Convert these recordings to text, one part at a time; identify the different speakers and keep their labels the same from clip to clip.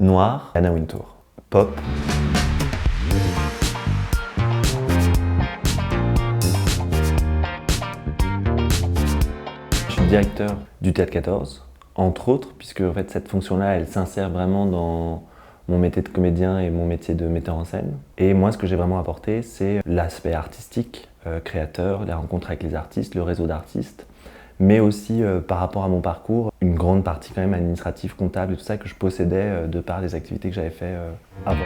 Speaker 1: Noir, Anna Wintour. Pop. Je suis directeur du Théâtre 14, entre autres, puisque en fait, cette fonction-là, elle s'insère vraiment dans mon métier de comédien et mon métier de metteur en scène. Et moi, ce que j'ai vraiment apporté, c'est l'aspect artistique, créateur, les rencontres avec les artistes, le réseau d'artistes, mais aussi par rapport à mon parcours, une grande partie quand même administrative, comptable et tout ça que je possédais de par les activités que j'avais fait avant.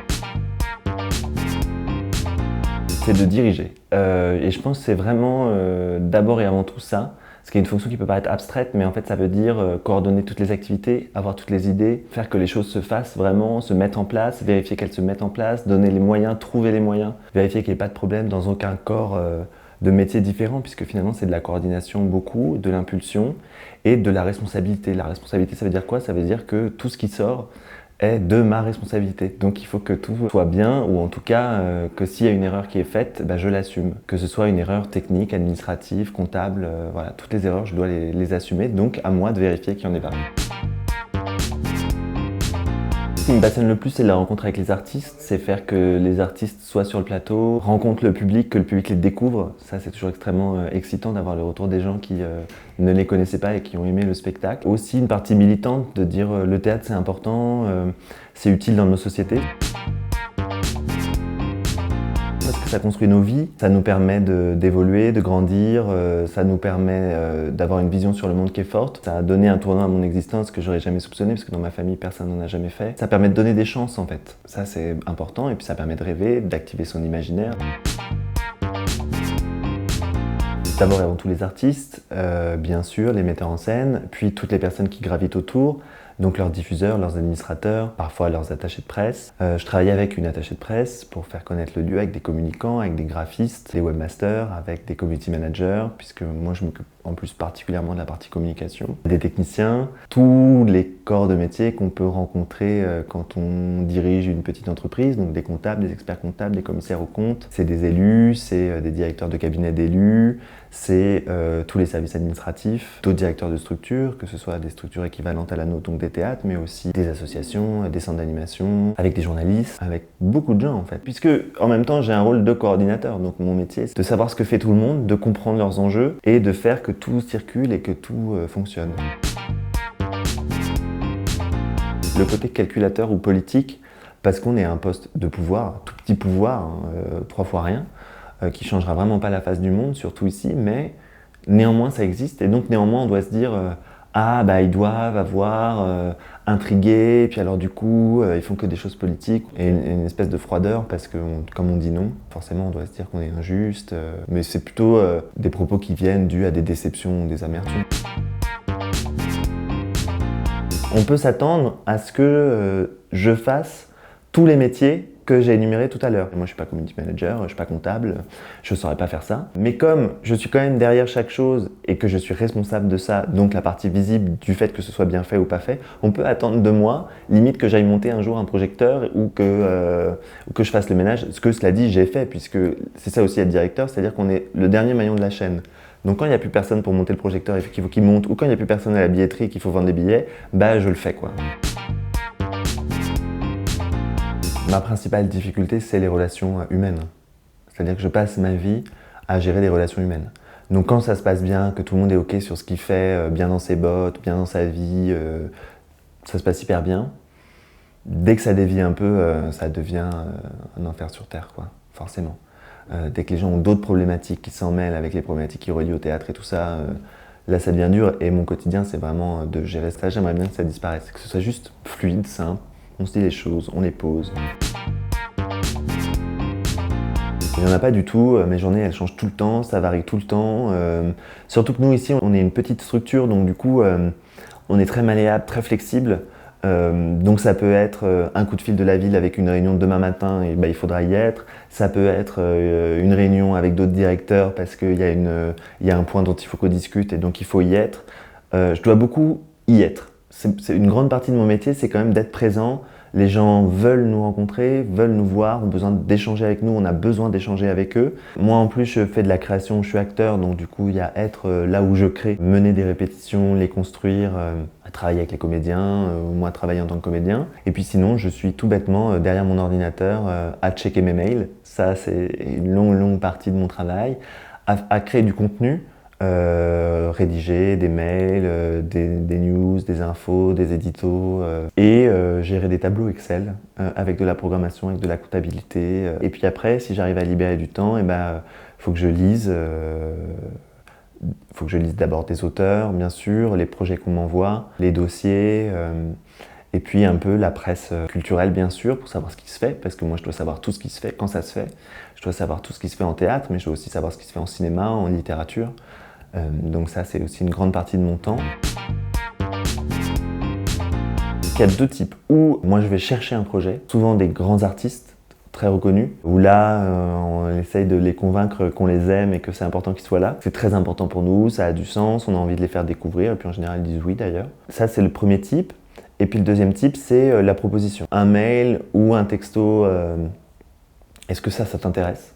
Speaker 1: C'est de diriger. Et je pense que c'est vraiment d'abord et avant tout ça. Ce qui est une fonction qui peut paraître abstraite, mais en fait ça veut dire coordonner toutes les activités, avoir toutes les idées, faire que les choses se fassent vraiment, se mettent en place, vérifier qu'elles se mettent en place, donner les moyens, trouver les moyens, vérifier qu'il n'y ait pas de problème dans aucun corps de métiers différents, puisque finalement c'est de la coordination beaucoup, de l'impulsion et de la responsabilité. La responsabilité, ça veut dire quoi? Ça veut dire que tout ce qui sort est de ma responsabilité. Donc il faut que tout soit bien, ou en tout cas que s'il y a une erreur qui est faite, je l'assume. Que ce soit une erreur technique, administrative, comptable, voilà, toutes les erreurs, je dois les assumer, donc à moi de vérifier qu'il n'y en ait pas. Ce qui me passionne le plus, c'est la rencontre avec les artistes, c'est faire que les artistes soient sur le plateau, rencontrent le public, que le public les découvre. Ça, c'est toujours extrêmement excitant d'avoir le retour des gens qui ne les connaissaient pas et qui ont aimé le spectacle. Aussi une partie militante de dire le théâtre c'est important, c'est utile dans nos sociétés. Parce que ça construit nos vies, ça nous permet d'évoluer, de grandir, ça nous permet d'avoir une vision sur le monde qui est forte. Ça a donné un tournant à mon existence que j'aurais jamais soupçonné, parce que dans ma famille, personne n'en a jamais fait. Ça permet de donner des chances, en fait. Ça, c'est important, et puis ça permet de rêver, d'activer son imaginaire. D'abord et avant tout les artistes, bien sûr, les metteurs en scène, puis toutes les personnes qui gravitent autour, donc leurs diffuseurs, leurs administrateurs, parfois leurs attachés de presse. Je travaillais avec une attachée de presse pour faire connaître le lieu avec des communicants, avec des graphistes, des webmasters, avec des community managers, puisque moi je m'occupe en plus particulièrement de la partie communication, des techniciens, tous les corps de métier qu'on peut rencontrer quand on dirige une petite entreprise, donc des comptables, des experts comptables, des commissaires aux comptes, c'est des élus, c'est des directeurs de cabinet d'élus, c'est tous les services administratifs, d'autres directeurs de structures, que ce soit des structures équivalentes à la nôtre, donc des théâtres, mais aussi des associations, des centres d'animation, avec des journalistes, avec beaucoup de gens en fait. Puisque en même temps j'ai un rôle de coordinateur, donc mon métier c'est de savoir ce que fait tout le monde, de comprendre leurs enjeux et de faire que tout circule et que tout fonctionne. Le côté calculateur ou politique, parce qu'on est à un poste de pouvoir, un tout petit pouvoir, hein, 3 fois rien, qui ne changera vraiment pas la face du monde, surtout ici, mais néanmoins ça existe, et donc néanmoins on doit se dire ils doivent avoir intrigué, et puis alors du coup ils font que des choses politiques, et une espèce de froideur, parce que comme on dit non, forcément on doit se dire qu'on est injuste, mais c'est plutôt des propos qui viennent dus à des déceptions, des amertumes. On peut s'attendre à ce que je fasse tous les métiers que j'ai énumérés tout à l'heure. Moi je suis pas community manager, je suis pas comptable, je saurais pas faire ça. Mais comme je suis quand même derrière chaque chose et que je suis responsable de ça, donc la partie visible du fait que ce soit bien fait ou pas fait, on peut attendre de moi, limite que j'aille monter un jour un projecteur ou que je fasse le ménage. Ce que cela dit, j'ai fait, puisque c'est ça aussi être directeur, c'est-à-dire qu'on est le dernier maillon de la chaîne. Donc quand il n'y a plus personne pour monter le projecteur et qu'il faut qu'il monte, ou quand il n'y a plus personne à la billetterie et qu'il faut vendre les billets, je le fais quoi. Ma principale difficulté, c'est les relations humaines. C'est-à-dire que je passe ma vie à gérer des relations humaines. Donc quand ça se passe bien, que tout le monde est OK sur ce qu'il fait, bien dans ses bottes, bien dans sa vie, ça se passe hyper bien. Dès que ça dévie un peu, ça devient un enfer sur terre, quoi, forcément. Dès que les gens ont d'autres problématiques qui s'en mêlent avec les problématiques qui relient au théâtre et tout ça, là ça devient dur. Et mon quotidien, c'est vraiment de gérer ça. J'aimerais bien que ça disparaisse, que ce soit juste fluide, simple. On se dit les choses, on les pose. Il n'y en a pas du tout, mes journées elles changent tout le temps, ça varie tout le temps. Surtout que nous ici on est une petite structure, donc du coup on est très malléable, très flexible. Donc ça peut être un coup de fil de la ville avec une réunion de demain matin et il faudra y être. Ça peut être une réunion avec d'autres directeurs parce qu'il y a un point dont il faut qu'on discute et donc il faut y être. Je dois beaucoup y être. c'est une grande partie de mon métier, c'est quand même d'être présent. Les gens veulent nous rencontrer, veulent nous voir, ont besoin d'échanger avec nous, on a besoin d'échanger avec eux. Moi en plus je fais de la création, je suis acteur, donc du coup il y a être là où je crée, mener des répétitions, les construire, travailler avec les comédiens, moi travailler en tant que comédien. Et puis sinon je suis tout bêtement derrière mon ordinateur à checker mes mails, ça c'est une longue partie de mon travail, à créer du contenu. Rédiger des mails, des news, des infos, des éditos et gérer des tableaux Excel avec de la programmation, avec de la comptabilité. Et puis après, si j'arrive à libérer du temps, faut que je lise. Faut que je lise d'abord des auteurs, bien sûr, les projets qu'on m'envoie, les dossiers, et puis un peu la presse culturelle, bien sûr, pour savoir ce qui se fait, parce que moi je dois savoir tout ce qui se fait, quand ça se fait. Je dois savoir tout ce qui se fait en théâtre, mais je dois aussi savoir ce qui se fait en cinéma, en littérature. Donc ça, c'est aussi une grande partie de mon temps. Il y a deux types. Où moi, je vais chercher un projet, souvent des grands artistes très reconnus, où là, on essaye de les convaincre qu'on les aime et que c'est important qu'ils soient là. C'est très important pour nous, ça a du sens, on a envie de les faire découvrir, et puis en général, ils disent oui d'ailleurs. Ça, c'est le premier type. Et puis le deuxième type, c'est la proposition. Un mail ou un texto, est-ce que ça t'intéresse ?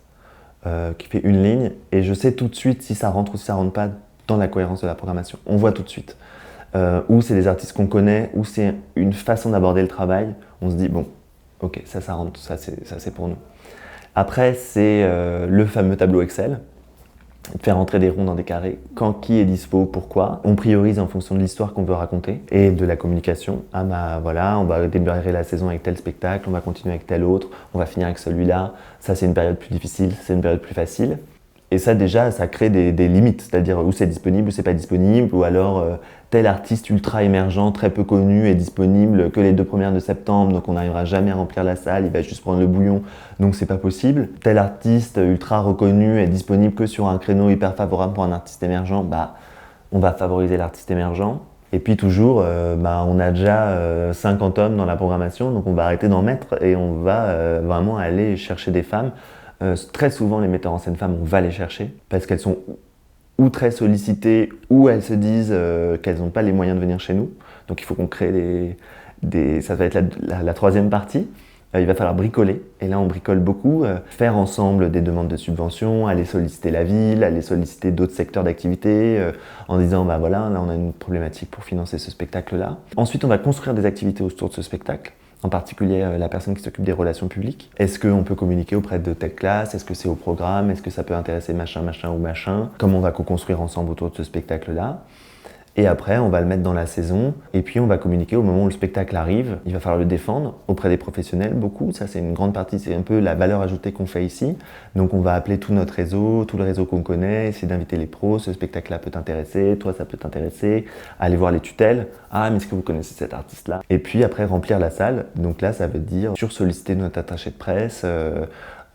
Speaker 1: Qui fait une ligne, et je sais tout de suite si ça rentre ou si ça rentre pas dans la cohérence de la programmation. On voit tout de suite. Ou c'est des artistes qu'on connaît, ou c'est une façon d'aborder le travail. On se dit, bon, ok, ça rentre, ça c'est pour nous. Après, c'est le fameux tableau Excel. Faire entrer des ronds dans des carrés, quand qui est dispo, pourquoi. On priorise en fonction de l'histoire qu'on veut raconter et de la communication. Ah bah voilà, on va démarrer la saison avec tel spectacle, on va continuer avec tel autre, on va finir avec celui-là. Ça c'est une période plus difficile, c'est une période plus facile. Et ça déjà, ça crée des limites, c'est-à-dire où c'est disponible, où c'est pas disponible, ou alors tel artiste ultra émergent, très peu connu, est disponible que les 2 premières de septembre, donc on n'arrivera jamais à remplir la salle, il va juste prendre le bouillon, donc c'est pas possible. Tel artiste ultra reconnu est disponible que sur un créneau hyper favorable pour un artiste émergent, bah on va favoriser l'artiste émergent. Et puis toujours, on a déjà 50 hommes dans la programmation, donc on va arrêter d'en mettre et on va vraiment aller chercher des femmes. Très souvent, les metteurs en scène femmes, on va les chercher parce qu'elles sont ou très sollicitées ou elles se disent qu'elles n'ont pas les moyens de venir chez nous. Donc il faut qu'on crée ça va être la troisième partie. Il va falloir bricoler, et là on bricole beaucoup, faire ensemble des demandes de subventions, aller solliciter la ville, aller solliciter d'autres secteurs d'activité, en disant bah voilà, là on a une problématique pour financer ce spectacle-là. Ensuite on va construire des activités autour de ce spectacle. En particulier la personne qui s'occupe des relations publiques. Est-ce qu'on peut communiquer auprès de telle classe? Est-ce que c'est au programme? Est-ce que ça peut intéresser machin ou machin? Comment on va co-construire ensemble autour de ce spectacle-là? Et après, on va le mettre dans la saison, et puis on va communiquer au moment où le spectacle arrive. Il va falloir le défendre auprès des professionnels, beaucoup. Ça, c'est une grande partie, c'est un peu la valeur ajoutée qu'on fait ici. Donc on va appeler tout notre réseau, tout le réseau qu'on connaît, essayer d'inviter les pros. Ce spectacle-là peut t'intéresser, toi ça peut t'intéresser. Aller voir les tutelles. Ah, mais est-ce que vous connaissez cet artiste-là? Et puis après, remplir la salle. Donc là, ça veut dire sursolliciter notre attaché de presse,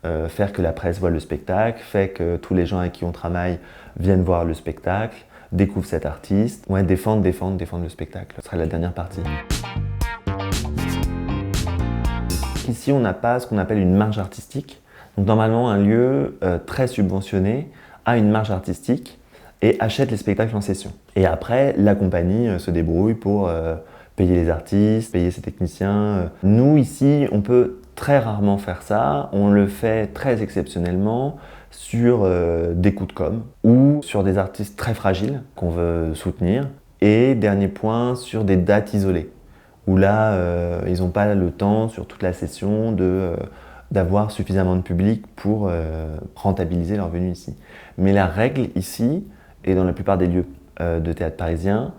Speaker 1: faire que la presse voit le spectacle, fait que tous les gens avec qui on travaille viennent voir le spectacle, découvre cet artiste, ouais, défendre le spectacle. Ce sera la dernière partie. Ici, on n'a pas ce qu'on appelle une marge artistique. Donc normalement, un lieu très subventionné a une marge artistique et achète les spectacles en session. Et après, la compagnie se débrouille pour payer les artistes, payer ses techniciens. Nous, ici, on peut très rarement faire ça. On le fait très exceptionnellement sur des coups de com' ou sur des artistes très fragiles qu'on veut soutenir. Et dernier point, sur des dates isolées, où là, ils n'ont pas le temps sur toute la session d'avoir suffisamment de public pour rentabiliser leur venue ici. Mais la règle ici, et dans la plupart des lieux de théâtre parisiens,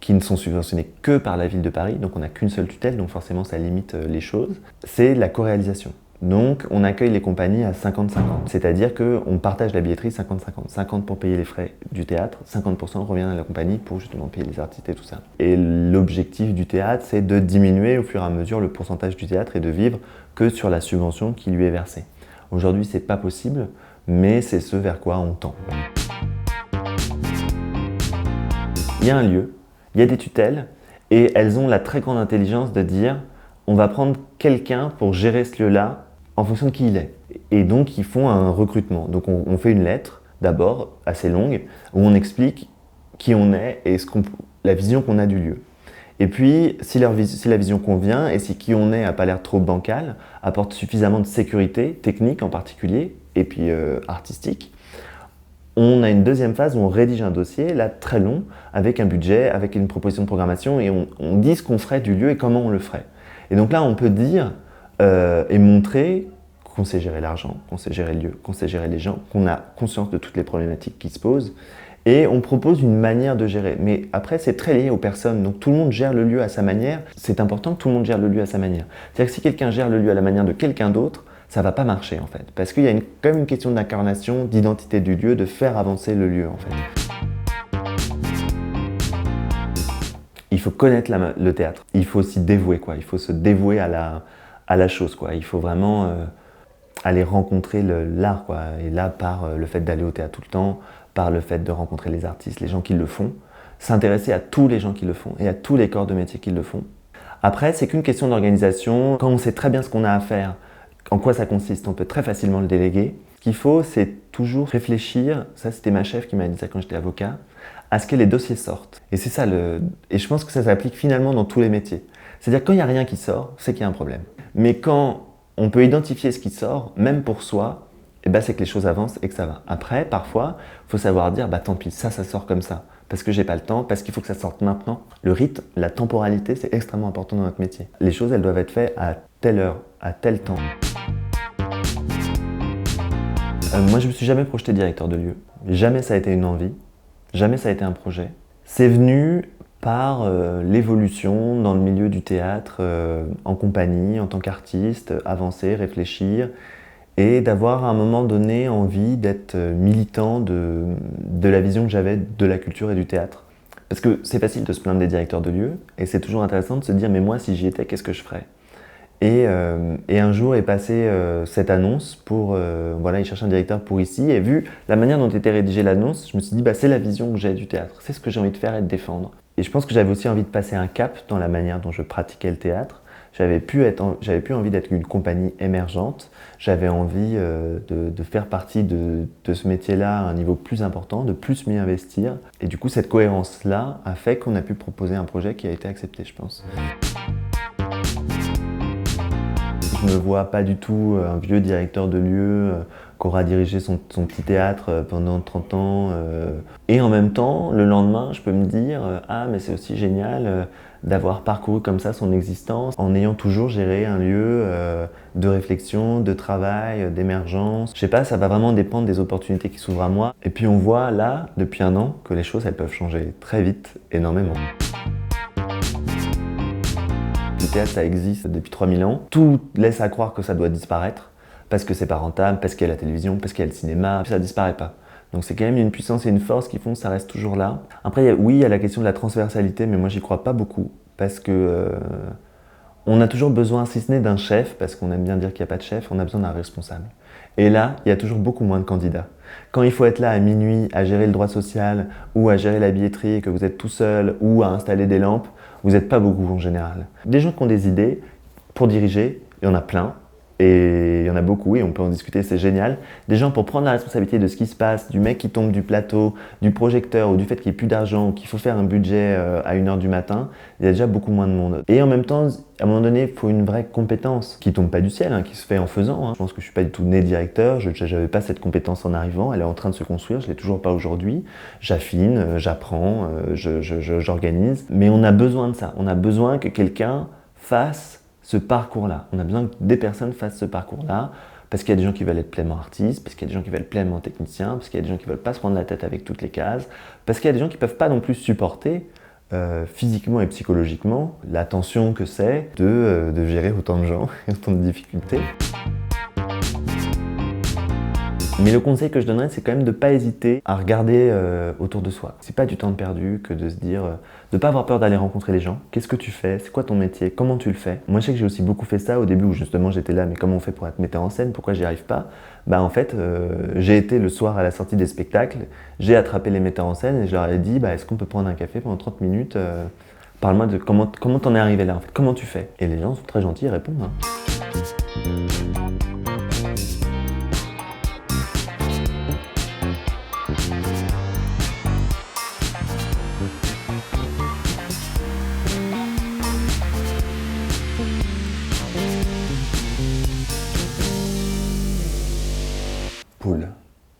Speaker 1: qui ne sont subventionnés que par la ville de Paris, donc on n'a qu'une seule tutelle, donc forcément ça limite les choses, c'est la co-réalisation. Donc on accueille les compagnies à 50-50, c'est-à-dire qu'on partage la billetterie 50-50. 50 pour payer les frais du théâtre, 50% revient à la compagnie pour justement payer les artistes et tout ça. Et l'objectif du théâtre, c'est de diminuer au fur et à mesure le pourcentage du théâtre et de vivre que sur la subvention qui lui est versée. Aujourd'hui, c'est pas possible, mais c'est ce vers quoi on tend. Il y a un lieu, il y a des tutelles, et elles ont la très grande intelligence de dire on va prendre quelqu'un pour gérer ce lieu-là en fonction de qui il est. Et donc, ils font un recrutement. Donc, on fait une lettre, d'abord, assez longue, où on explique qui on est et la vision qu'on a du lieu. Et puis, si la vision convient et si qui on est n'a pas l'air trop bancal, apporte suffisamment de sécurité, technique en particulier, et puis artistique, on a une deuxième phase où on rédige un dossier, là très long, avec un budget, avec une proposition de programmation, et on dit ce qu'on ferait du lieu et comment on le ferait. Et donc là, on peut dire et montrer qu'on sait gérer l'argent, qu'on sait gérer le lieu, qu'on sait gérer les gens, qu'on a conscience de toutes les problématiques qui se posent, et on propose une manière de gérer. Mais après, c'est très lié aux personnes, donc tout le monde gère le lieu à sa manière. C'est important que tout le monde gère le lieu à sa manière. C'est-à-dire que si quelqu'un gère le lieu à la manière de quelqu'un d'autre, ça ne va pas marcher en fait. Parce qu'il y a quand même une question d'incarnation, d'identité du lieu, de faire avancer le lieu en fait. Il faut connaître le théâtre. Il faut s'y dévouer, quoi. Il faut se dévouer à la chose, quoi. Il faut vraiment aller rencontrer l'art, quoi. Et là, par le fait d'aller au théâtre tout le temps, par le fait de rencontrer les artistes, les gens qui le font, s'intéresser à tous les gens qui le font et à tous les corps de métier qui le font. Après, c'est qu'une question d'organisation. Quand on sait très bien ce qu'on a à faire, en quoi ça consiste, on peut très facilement le déléguer. Ce qu'il faut, c'est toujours réfléchir, ça c'était ma chef qui m'a dit ça quand j'étais avocat, à ce que les dossiers sortent. Et c'est ça et je pense que ça s'applique finalement dans tous les métiers. C'est-à-dire quand il n'y a rien qui sort, c'est qu'il y a un problème. Mais quand on peut identifier ce qui sort, même pour soi, et ben c'est que les choses avancent et que ça va. Après, parfois, il faut savoir dire, bah tant pis, ça sort comme ça. Parce que j'ai pas le temps, parce qu'il faut que ça sorte maintenant. Le rythme, la temporalité, c'est extrêmement important dans notre métier. Les choses, elles doivent être faites à telle heure, à tel temps. Moi, je me suis jamais projeté directeur de lieu. Jamais ça a été une envie. Jamais ça a été un projet. C'est venu par l'évolution dans le milieu du théâtre, en compagnie, en tant qu'artiste, avancer, réfléchir, et d'avoir à un moment donné envie d'être militant de la vision que j'avais de la culture et du théâtre. Parce que c'est facile de se plaindre des directeurs de lieux, et c'est toujours intéressant de se dire, mais moi, si j'y étais, qu'est-ce que je ferais ? Et un jour est passée cette annonce pour, voilà, ils cherchent un directeur pour ici, et vu la manière dont était rédigée l'annonce, je me suis dit, bah, c'est la vision que j'ai du théâtre, c'est ce que j'ai envie de faire et de défendre. Et je pense que j'avais aussi envie de passer un cap dans la manière dont je pratiquais le théâtre. J'avais plus envie d'être une compagnie émergente, j'avais envie de faire partie de ce métier-là à un niveau plus important, de plus m'y investir. Et du coup, cette cohérence-là a fait qu'on a pu proposer un projet qui a été accepté, je pense. Je ne me vois pas du tout un vieux directeur de lieu qui aura dirigé son petit théâtre pendant 30 ans. Et en même temps, le lendemain, je peux me dire « Ah, mais c'est aussi génial d'avoir parcouru comme ça son existence en ayant toujours géré un lieu de réflexion, de travail, d'émergence. » Je sais pas, ça va vraiment dépendre des opportunités qui s'ouvrent à moi. Et puis on voit là, depuis un an, que les choses, elles peuvent changer très vite, énormément. Le théâtre, ça existe depuis 3000 ans. Tout laisse à croire que ça doit disparaître, parce que c'est pas rentable, parce qu'il y a la télévision, parce qu'il y a le cinéma, ça disparaît pas. Donc c'est quand même une puissance et une force qui font que ça reste toujours là. Après, oui, il y a la question de la transversalité, mais moi j'y crois pas beaucoup, parce que on a toujours besoin, si ce n'est d'un chef, parce qu'on aime bien dire qu'il n'y a pas de chef, on a besoin d'un responsable. Et là, il y a toujours beaucoup moins de candidats. Quand il faut être là à minuit, à gérer le droit social, ou à gérer la billetterie, que vous êtes tout seul, ou à installer des lampes, vous n'êtes pas beaucoup en général. Des gens qui ont des idées pour diriger, il y en a plein. Et il y en a beaucoup et on peut en discuter, c'est génial. Des gens pour prendre la responsabilité de ce qui se passe, du mec qui tombe du plateau, du projecteur ou du fait qu'il n'y ait plus d'argent ou qu'il faut faire un budget à 1h du matin, il y a déjà beaucoup moins de monde. Et en même temps, à un moment donné, il faut une vraie compétence qui ne tombe pas du ciel, qui se fait en faisant. Je pense que je ne suis pas du tout né directeur, je n'avais pas cette compétence en arrivant, elle est en train de se construire, je ne l'ai toujours pas aujourd'hui. J'affine, j'apprends, j'organise. Mais on a besoin de ça, on a besoin que quelqu'un fasse ce parcours-là. On a besoin que des personnes fassent ce parcours-là, parce qu'il y a des gens qui veulent être pleinement artistes, parce qu'il y a des gens qui veulent être pleinement techniciens, parce qu'il y a des gens qui ne veulent pas se prendre la tête avec toutes les cases, parce qu'il y a des gens qui ne peuvent pas non plus supporter physiquement et psychologiquement la tension que c'est de gérer autant de gens et autant de difficultés. Mais le conseil que je donnerais, c'est quand même de ne pas hésiter à regarder autour de soi. C'est pas du temps perdu que de se dire, de ne pas avoir peur d'aller rencontrer les gens. Qu'est-ce que tu fais? C'est quoi ton métier? Comment tu le fais? Moi, je sais que j'ai aussi beaucoup fait ça au début où justement j'étais là, mais comment on fait pour être metteur en scène? Pourquoi j'y arrive pas? En fait, j'ai été le soir à la sortie des spectacles, j'ai attrapé les metteurs en scène et je leur ai dit, est-ce qu'on peut prendre un café pendant 30 minutes? Parle-moi de comment t'en es arrivé là, en fait. Comment tu fais? Et les gens sont très gentils, ils répondent.